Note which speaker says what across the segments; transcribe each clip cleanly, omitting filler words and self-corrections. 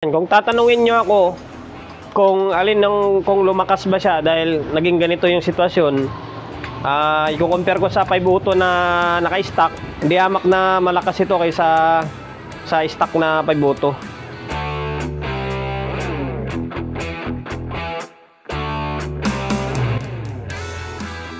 Speaker 1: Kung tatanungin nyo ako kung alin kung lumakas ba siya dahil naging ganito yung sitwasyon, i-compare ko sa 5 auto na naka-stock, hindi hamak na malakas ito kaysa sa stock na 5 auto.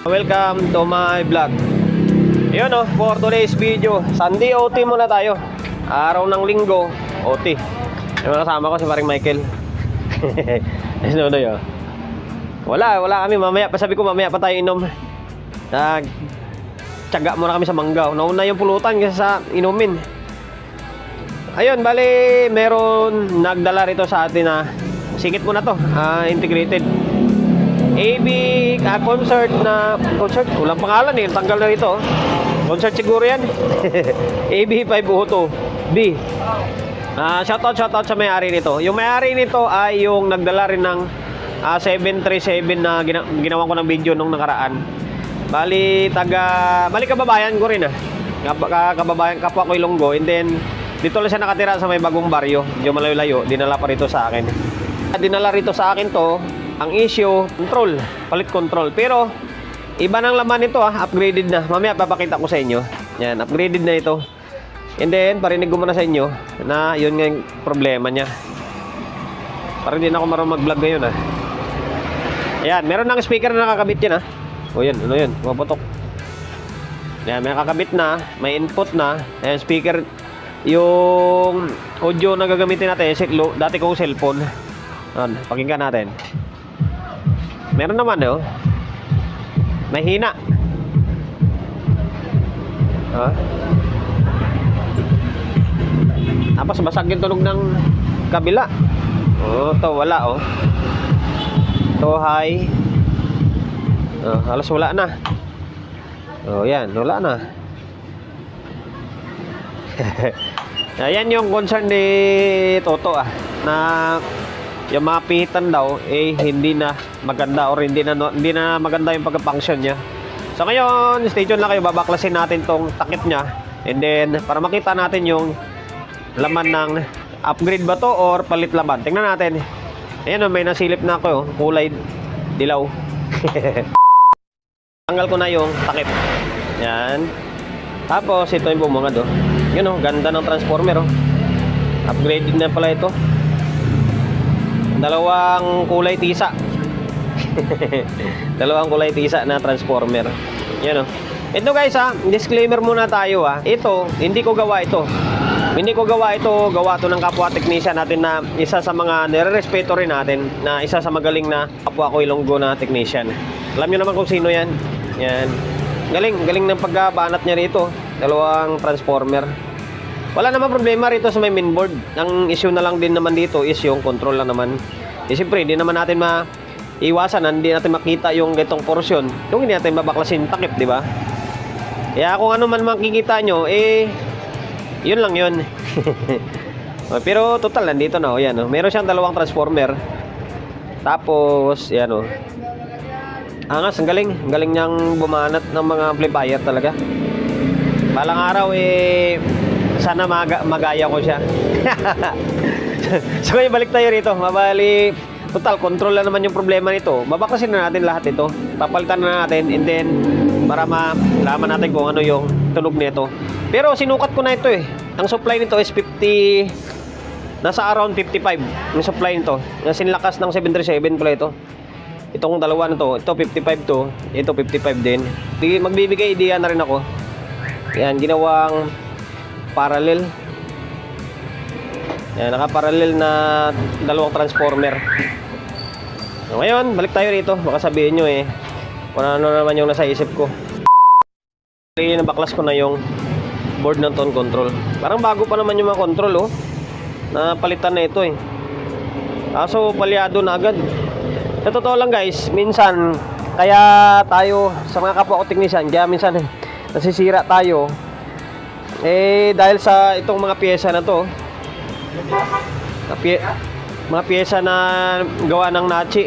Speaker 1: Welcome to my vlog. Yun for today's video, Sunday OT muna tayo. Araw ng linggo, OT. Yung kasama ko si paring Michael. Sinonoy Wala kami mamaya. Pasabi ko mamaya pa tayo inom. Tiyaga muna kami sa Manggaw. Nauna yung pulutan kasi sa inumin. Ayun, bali meron nagdala rito sa atin na sikit mo na to, integrated AB concert na concert. Walang pangalan tanggal na rito. Concert siguro yan. AB 502 B. Shoutout sa may-ari nito. Yung may-ari nito ay yung nagdala rin ng 737 na ginawa ko ng video nung nakaraan. Bali kababayan ko rin kababayan, kapwa ko Ilonggo. And then dito lang siya nakatira sa may bagong baryo. Medyo malayo-layo. Dinala pa rito sa akin. Dinala rito sa akin to. Ang issue, control. Palit control. Pero iba ng laman nito upgraded na. Mamaya papakita ko sa inyo. Yan, upgraded na ito. And then, parinig ko muna sa inyo na yun nga yung problema niya. Parang hindi na ako marunong mag-vlog ngayon Ayan, meron ng speaker na nakakabit yan O yan, ano yun? Maputok. Ayan, may nakakabit na, may input na. Ayan, speaker. Yung audio na gagamitin natin, dati kong cellphone. Ayan, pakinggan natin. Meron naman may hina. Tapos basag yung tunog ng kabila. To wala To high. Halos wala na. Yan, wala na. Ayan yung concern ni Toto na yung mga pihitan daw hindi na maganda or hindi na maganda yung pagka-function niya. So ngayon, stay tuned lang kayo, babaklasin natin tong takip niya. And then para makita natin yung laman ng upgrade ba to or palit laman. Tingnan natin. Ayan may nasilip na ako kulay dilaw. Tanggal ko na yung takip. Yan. Tapos ito yung bumungad Yun ganda ng transformer Upgraded na pala ito. Dalawang kulay tisa. Dalawang kulay tisa na transformer. Yan Ito guys disclaimer muna tayo Ito, hindi ko gawa ito. Gawa to ng kapwa technician natin na isa sa mga nire-respeto rin natin, na isa sa magaling na kapwa ko Ilonggo na technician. Alam niyo naman kung sino yan. Yan. Galing ng pagbabanat niya rito. Dalawang transformer. Wala naman problema rito sa may mainboard. Ang issue na lang din naman dito is yung control lang naman. Siyempre, hindi naman natin maiwasan, hindi natin makita yung ganitong porsyon. Yung hindi natin mabaklasin takip, di ba? Kaya kung ano man makikita nyo, yun lang yun. Pero total nandito na yan meron siyang dalawang transformer. Tapos yan angas, ang galing niyang bumanat ng mga amplifier talaga. Balang araw sana magaya ko siya. So ngayon balik tayo rito. Mabali total control lang naman yung problema nito. Babaklasin na natin lahat ito. Papalitan na natin and then para malaman natin kung ano yung tunog nito. Pero sinukat ko na ito Ang supply nito is 50, nasa around 55 yung supply nito. Yung lakas ng 737 pala ito. Itong dalawa na to, ito 55 to, ito 55 din. Magbibigay idea na rin ako. Yan, ginawang parallel. Yan, naka-parallel na dalawang transformer. So, ngayon, balik tayo rito. Baka sabihin nyo kung ano naman yung nasa isip ko. Nabaklas ko na yung board ng tone control. Parang bago pa naman yung mga control napalitan na ito kaso palyado na agad. Sa totoo lang guys, minsan kaya tayo sa mga kapwa ko technician, kaya minsan nasisira tayo dahil sa itong mga pyesa na to mga pyesa na gawa ng Nachi.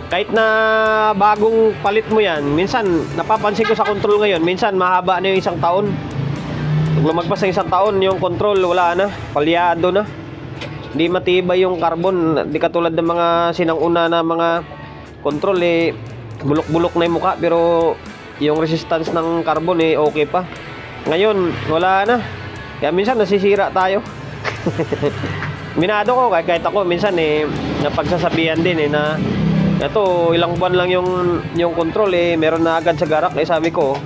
Speaker 1: Kahit na bagong palit mo yan, minsan napapansin ko sa control ngayon, minsan mahaba na yung isang taon. Pag lumagpas ng isang taon, yung control wala na, palyado na. Hindi matibay yung carbon. Di katulad ng mga sinanguna na mga control eh, bulok-bulok na yung mukha, pero yung resistance ng carbon eh okay pa. Ngayon wala na, kaya minsan nasisira tayo. Minado ko kahit ako minsan eh, napagsasabihan din eh na ito ilang buwan lang yung control eh, meron na agad sa garak. Eh sabi ko,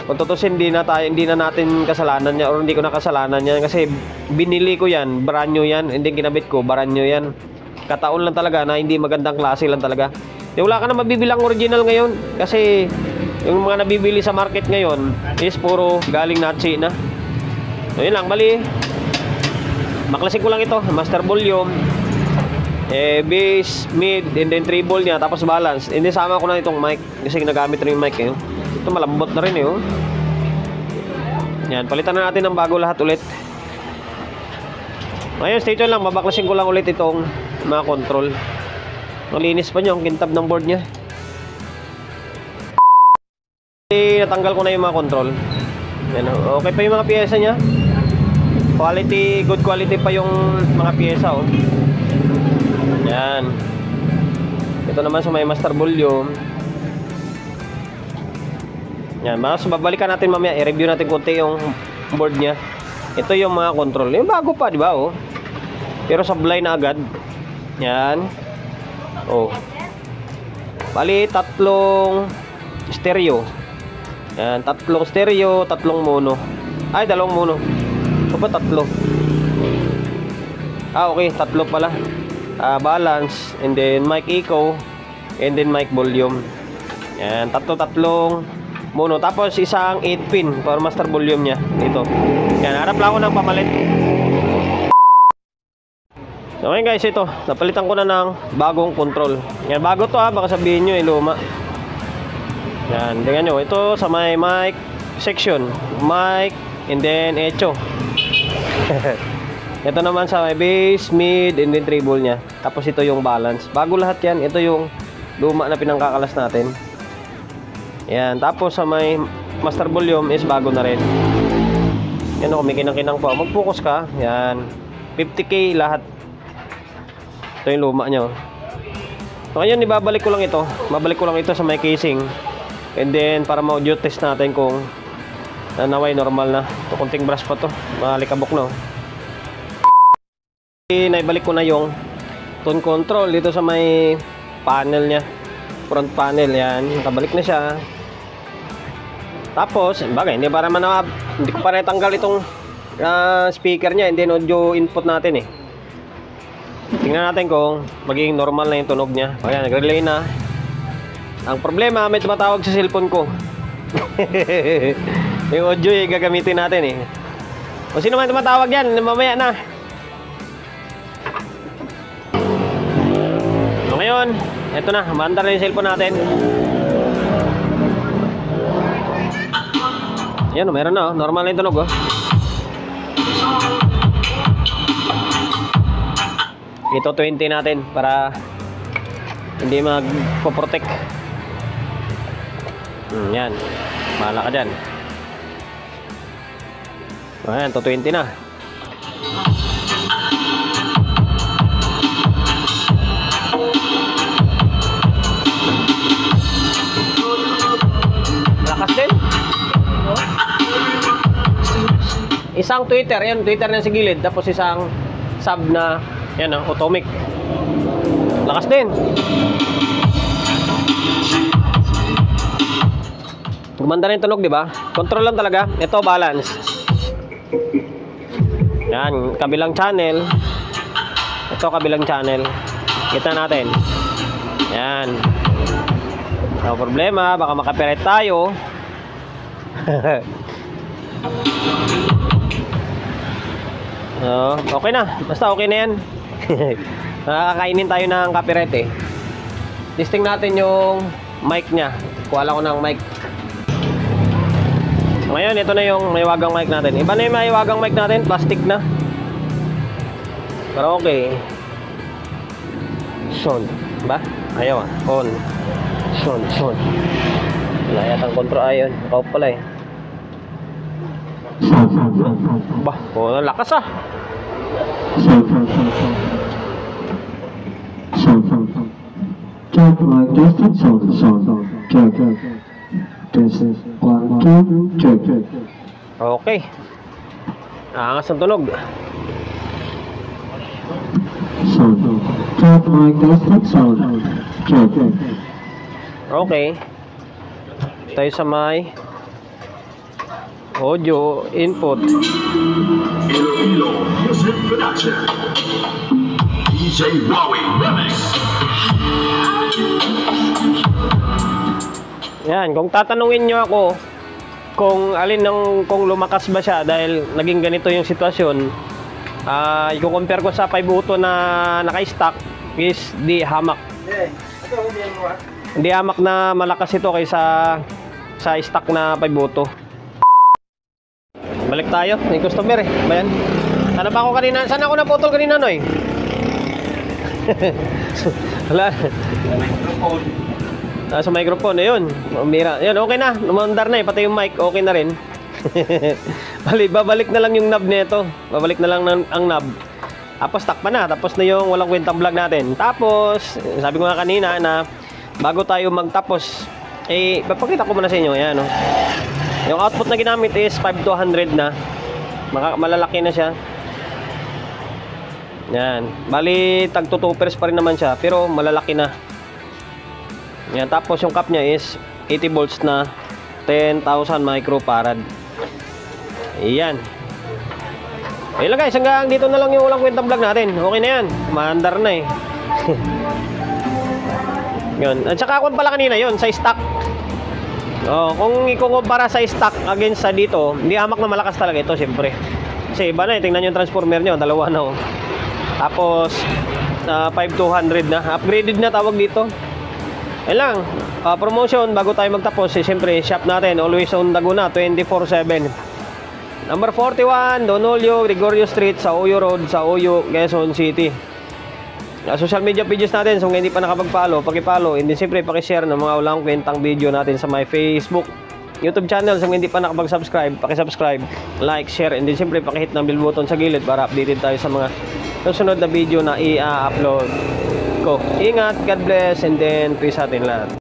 Speaker 1: kung tutusin, hindi na natin kasalanan niya, or hindi ko na kasalanan yan kasi binili ko yan, brand new yan, hindi kinabit ko, brand new yan. Kataon lang talaga na hindi magandang klase lang talaga. Eh, wala ka na mabibilang original ngayon kasi yung mga nabibili sa market ngayon is puro galing na China. So yun lang, bali maklasik ko lang ito, master volume, base, mid, and then treble niya, tapos balance. Hindi sama ko na itong mic kasi nagamit rin yung mic eh. Ito malambot na rin eh. Yan, palitan na natin ng bago lahat ulit. Ngayon, stay tuned lang, mabaklasin ko lang ulit itong mga control. Malinis pa niya ang kintab ng board niya. Natanggal ko na yung mga control. Yan, okay pa yung mga piyesa niya. Quality, good quality pa yung mga piyesa oh. Yan. Ito naman sa may master volume. Yan, mas babalikan natin mamaya, i-review natin konti yung board niya. Ito yung mga control. Yung bago pa, di ba oh? Pero sablay na agad. Yan. Oh. Bali, tatlong stereo. Yan, tatlong stereo, tatlong mono. Ay, dalawang mono. Ito ba tatlo? Ah, okay, tatlo pala. Balance, and then mic echo, and then mic volume. Yan, tatlong mono. Tapos isang 8 pin para master volume niya. Ito. Yan, harap lang ako ng pamalit. So ngayon guys, ito, napalitan ko na ng bagong control. Yan, bago to ha, baka sabihin nyo luma. Yan, tingnan nyo, ito sa may mic section, mic, and then echo. Ito naman sa may bass, mid, and then treble nya. Tapos ito yung balance. Bago lahat yan, ito yung luma na pinangkakalas natin. Yan, tapos sa may master volume is bago na rin. Yan o, may kinang-kinang pa. Mag-focus ka. Yan, 50k lahat. Ito yung luma nyo. So ngayon, ibabalik ko lang ito. Babalik ko lang ito sa may casing. And then, para ma-audio test natin kung nanaway normal na. Ito, kunting brush pa to. Malikabok no. Naibalik ko na yung tone control dito sa may panel nya. Front panel, yan. Nakabalik na siya. Tapos, bagay, hindi ko pa natanggal itong speaker nya. And then, audio input natin eh. Tingnan natin kung magiging normal na yung tunog nya. Ayan, nag-relay na. Ang problema, may tumatawag sa cellphone ko. Yung audio eh, gagamitin natin eh. O sino man tumatawag yan, mamaya na. So ngayon, eto na, maandar na yung cellphone natin. Yan, meron na, normal na yung tunog oh. Ito 20 natin para hindi magpo-protect. Yan. Bahala ka dyan. Ayan, to 20 na. Lakas din. Isang tweeter, yan, tweeter na sa gilid. Tapos isang sub na, yan, automic. Lakas din. Gumanda na yung tunog, di ba? Control lang talaga. Ito, balance. Yan, kabilang channel. Ito, kabilang channel. Kita natin. Yan. No problema, baka makapiret tayo. Okay na. Basta okay na yan. Nakakainin tayo ng copyright eh. Testing natin yung mic nya. Kuha ko ng mic. Ngayon, ito na yung maiwagang mic natin. Iba na yung maiwagang mic natin. Plastic na. Pero okay. Sound. Ba? Ayaw ah. On. Sound. Wala yatang control. Ayun. Ikaw pala eh. Bah, lakas ah.
Speaker 2: Check mic testing sound. Check. Test 1, 2, check.
Speaker 1: Okay. Angas ng tunog.
Speaker 2: Sound. Check mic testing sound. Check.
Speaker 1: Okay. Tayo sa may audio input.
Speaker 3: Iloilo Music Production. DJ Wowie Remix.
Speaker 1: Yan, kung tatanungin nyo ako kung alin kung lumakas ba siya dahil naging ganito yung sitwasyon, i-compare ko sa 5 auto na naka-stock is di hamak. Hindi hamak na malakas ito kaysa sa stock na 5 auto. Balik tayo, may customer eh. Bayan. Sana pa ako kanina? Saan ako naputol kanina, Noy? Wala. Sa microphone, ayun. Umira. Ayun, okay na. Lumandar na eh. Pati yung mic, okay na rin. Babalik na lang yung knob nito. Babalik na lang ang knob. Tapos takpa na. Tapos na yung walang kwentang vlog natin. Tapos, sabi ko nga kanina na bago tayo magtapos, papakita ko muna sa inyo. Ayan, no? Yung output na ginamit is 5200 na. Malalaki na siya. Yan. Bali, tag 2 pairs pa rin naman siya. Pero malalaki na. Yan. Tapos yung cap niya is 80 volts na 10,000 microfarad. Ayan. Ayun lang guys. Hanggang dito na lang yung walang kwentang vlog natin. Okay na yan. Maandar na eh. Yun. At saka ako pala kanina yun. Sa stock. Kung ikukumpara sa stock against sa dito, hindi hamak na malakas talaga ito siyempre. Kasi iba na eh. Tingnan yung transformer nyo. Dalawa na oh. Tapos 5200 na. Upgraded na tawag dito. Ayun lang. Promotion bago tayo magtapos. Siyempre shop natin. Always on Laguna 24/7. Number 41 Don Julio Gregorio Street sa Oyo Road sa Oyo, Quezon City. Social media pages natin. So kung hindi pa nakapag-follow, paki-follow. And then siyempre paki-share ng mga walang kwentang video natin sa my Facebook, YouTube channel. So kung hindi pa nakapag-subscribe, paki-subscribe, like, share. And then siyempre paki-hit ng bell button sa gilid para updated tayo sa mga susunod na video na i-upload ko. Ingat, God bless, and then peace atin lahat.